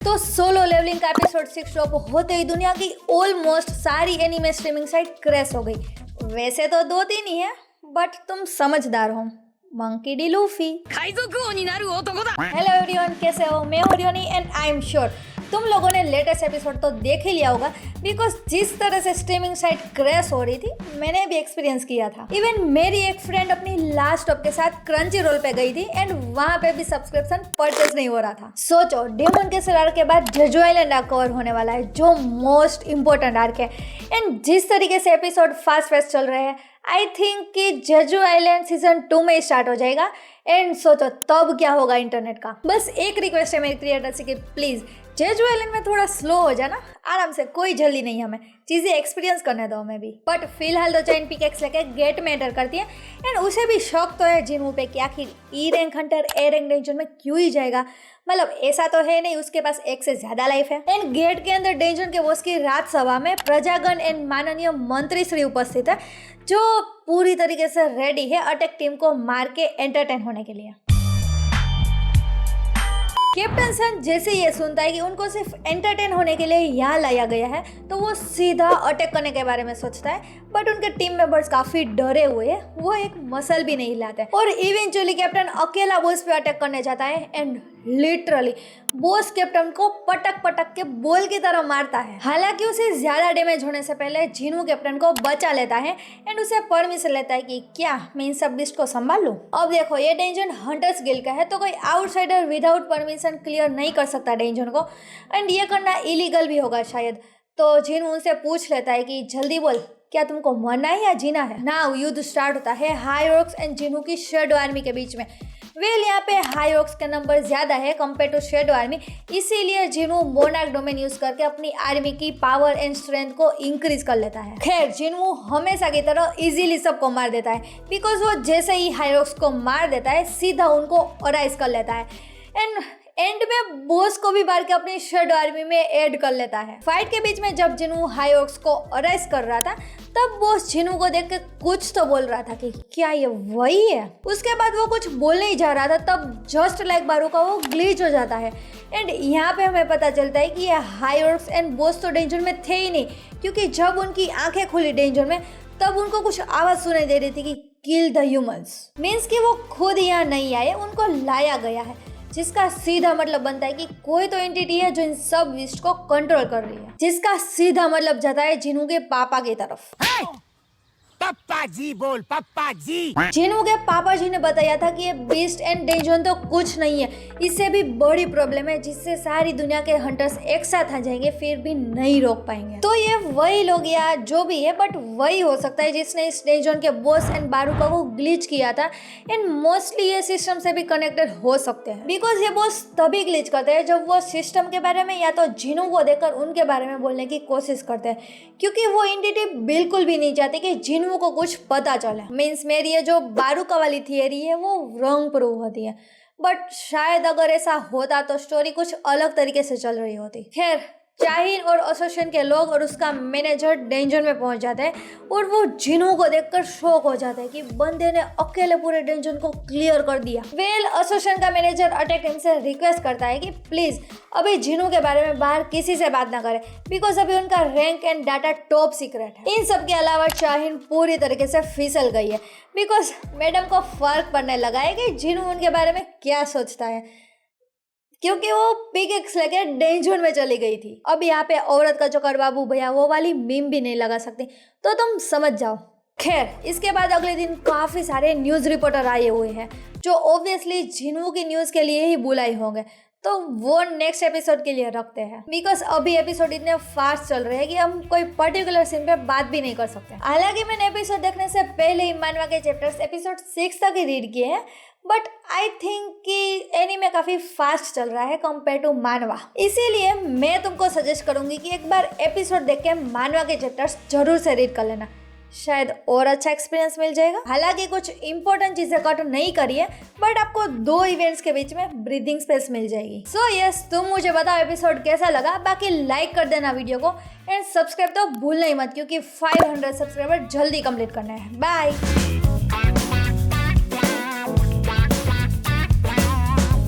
तो solo levelling का episode 6 drop होते ही दुनिया की ऑलमोस्ट सारी एनिमे स्ट्रीमिंग साइट क्रैश हो गई। वैसे तो 2-3 ही है, बट तुम समझदार हो। Monkey D Luffy. Hello everyone, कैसे हो? मैं हूं रियोनी एंड आई एम श्योर तुम लोगों ने लेटेस्ट एपिसोड तो देख ही लिया होगा, बिकॉज जिस तरह से स्ट्रीमिंग साइट क्रैश हो रही थी मैंने भी एक्सपीरियंस किया था। इवन मेरी एक फ्रेंड अपनी लास्ट स्टॉप के साथ क्रंची रोल पे गई थी एंड वहां पे भी सब्सक्रिप्शन परचेज नहीं हो रहा था। सोचो, डेमन केसर आर्क के बाद जेजू आइलैंड आर्क कवर होने वाला है, जो मोस्ट इंपॉर्टेंट आर्क है। एंड जिस तरीके से एपिसोड फास्ट चल रहे हैं, आई थिंक कि जेजू आइलैंड सीजन 2 में स्टार्ट हो जाएगा। एंड सोचो तब क्या होगा इंटरनेट का। बस एक रिक्वेस्ट है मेरी क्रिएटर से कि प्लीज जेजू आइलैंड में थोड़ा स्लो हो जाना, आराम से, कोई जल्दी नहीं, हमें चीजें एक्सपीरियंस करने दो हमें भी। बट फिलहाल तो चैन पिकेक्स लेके गेट में एंटर करती है एंड उसे भी शौक तो है जिनू पे कि आखिर E rank Hunter A rank danger में क्यों ही जाएगा। मतलब ऐसा तो है नहीं, उसके पास एक से ज्यादा लाइफ है। एंड गेट के अंदर डेंजर के बॉस की रात सभा में प्रजागण एंड माननीय मंत्री श्री उपस्थित है, जो पूरी तरीके से रेडी है अटैक टीम को मार के एंटरटेन होने के लिए। कैप्टन सन जैसे ये सुनता है कि उनको सिर्फ एंटरटेन होने के लिए यहाँ लाया गया है, तो वो सीधा अटैक करने के बारे में सोचता है। बट उनके टीम मेंबर्स काफी डरे हुए हैं, वो एक मसल भी नहीं हिलाते और इवेंचुअली कैप्टन अकेला बॉस पे अटैक करने जाता है एंड लिटरली बॉस कैप्टन को पटक पटक के बॉल की तरह मारता है। हालांकि उसे ज्यादा डैमेज होने से पहले जिनू कैप्टन को बचा लेता है एंड उसे परमिशन लेता है कि क्या मैं इन सब बिस्ट को संभाल लूं। अब देखो, ये डेंजन हंटर्स गिल्ड का है, तो कोई आउटसाइडर विदाउट परमिशन क्लियर नहीं कर सकता डेंजन को, एंड ये करना इलीगल भी होगा शायद। तो जिनू उनसे पूछ लेता है कि जल्दी बोल, क्या तुमको मरना है या जीना है। नाउ युद्ध स्टार्ट होता है हाई रॉक्स एंड जिनू की शेडो आर्मी के बीच में। यहाँ पे हाई रॉक्स का नंबर ज्यादा है कंपेयर टू शेडो आर्मी, इसीलिए जिनू मोनार्क डोमेन यूज करके अपनी आर्मी की पावर एंड स्ट्रेंथ को इंक्रीज कर लेता है। खैर, जिनू हमेशा की तरह इजीली सबको मार देता है, बिकॉज वो जैसे ही हाई रॉक्स को मार देता है सीधा उनको अराइज कर लेता है एंड एंड में बॉस को भी मार के अपनी शेडो आर्मी में ऐड कर लेता है। फाइट के बीच में जब जिनू हाई रॉक्स को अरेस्ट कर रहा था, तब बॉस जिनू को देख के कुछ तो बोल रहा था कि क्या ये वही है। उसके बाद वो कुछ बोलने ही जा रहा था, तब जस्ट लाइक बारूका वो ग्लिच हो जाता है एंड यहाँ पे हमें पता चलता है कि ये हाई रॉक्स एंड बॉस तो डेंजर में थे ही नहीं, क्योंकि जब उनकी आंखें खुली डेंजर में, तब उनको कुछ आवाज सुनाई दे रही थी कि किल द ह्यूमंस। मीन्स कि वो खुद यहाँ नहीं आए, उनको लाया गया है, जिसका सीधा मतलब बनता है कि कोई तो एंटिटी है जो इन सब विस्ट को कंट्रोल कर रही है, जिसका सीधा मतलब जाता है जिनू के पापा की तरफ। पप्पा जी बोल, पप्पा जी। जिनू के पापा जी ने बताया था कि ये बीस्ट एंड डेंजन तो कुछ नहीं है, इससे भी बड़ी प्रॉब्लम है जिससे सारी दुनिया के हंटर्स एक साथ आ जाएंगे, फिर भी नहीं रोक पाएंगे। तो ये वही लोग या जो भी है, बट वही हो सकता है जिसने इस डेंजन के बॉस एंड बारूका को ग्लिच किया था एंड मोस्टली ये सिस्टम से भी कनेक्टेड हो सकते हैं, बिकॉज ये बॉस तभी ग्लिच करते हैं जब वो सिस्टम के बारे में या तो जिनू को देखकर उनके बारे में बोलने की कोशिश करते हैं, क्योंकि वो एंटिटी बिल्कुल भी नहीं चाहते कि जिनू को कुछ पता चले। मीन्स मेरी ये जो बारूका वाली थियरी है वो रॉन्ग प्रूव होती है, बट शायद अगर ऐसा होता तो स्टोरी कुछ अलग तरीके से चल रही होती। खैर, शाहीन और एसोसिएशन के लोग और उसका मैनेजर डेंजर में पहुंच जाते हैं और वो जिनू को देखकर शॉक हो जाता है कि बंदे ने अकेले पूरे डेंजर को क्लियर कर दिया। एसोसिएशन का मैनेजर अटैक टीम से रिक्वेस्ट करता है कि प्लीज अभी जिनू के बारे में बाहर किसी से बात ना करे, बिकॉज अभी उनका rank and data top secret है। इन सब के अलावा शाहीन पूरी तरीके से फिसल गई है, बिकॉज मैडम को फर्क पड़ने लगा है कि जिनू उनके बारे में क्या सोचता है, क्योंकि वो पिकेक्स लेके डेंजर में चली गई थी। अब यहाँ पे औरत का जो करबाबू भैया वो वाली मीम भी नहीं लगा सकती, तो तुम समझ जाओ। खैर, इसके बाद अगले दिन काफी सारे न्यूज रिपोर्टर आए हुए हैं, जो ऑब्वियसली जिनू की न्यूज के लिए ही बुलाए होंगे, तो वो नेक्स्ट एपिसोड के लिए रखते हैं, बिकॉज अभी एपिसोड इतने फास्ट चल रहे हैं कि हम कोई पर्टिकुलर सीन पे बात भी नहीं कर सकते। हालांकि मैंने एपिसोड देखने से पहले ही मानवा के चैप्टर्स एपिसोड 6 तक ही रीड किए हैं, बट आई थिंक कि एनीमे काफी फास्ट चल रहा है कंपेयर टू मानवा, इसीलिए मैं तुमको सजेस्ट करूंगी कि एक बार एपिसोड देख के मानवा के चैप्टर्स जरूर से रीड कर लेना, शायद और अच्छा एक्सपीरियंस मिल जाएगा। हालांकि कुछ इंपॉर्टेंट चीजें कट नहीं करी है, बट आपको 2 इवेंट्स के बीच में ब्रीदिंग स्पेस मिल जाएगी। सो यस, तुम मुझे बताओ एपिसोड कैसा लगा। बाकी लाइक कर देना वीडियो को एंड सब्सक्राइब तो भूलना ही मत, क्योंकि 500 सब्सक्राइबर जल्दी कंप्लीट करना है। बाय।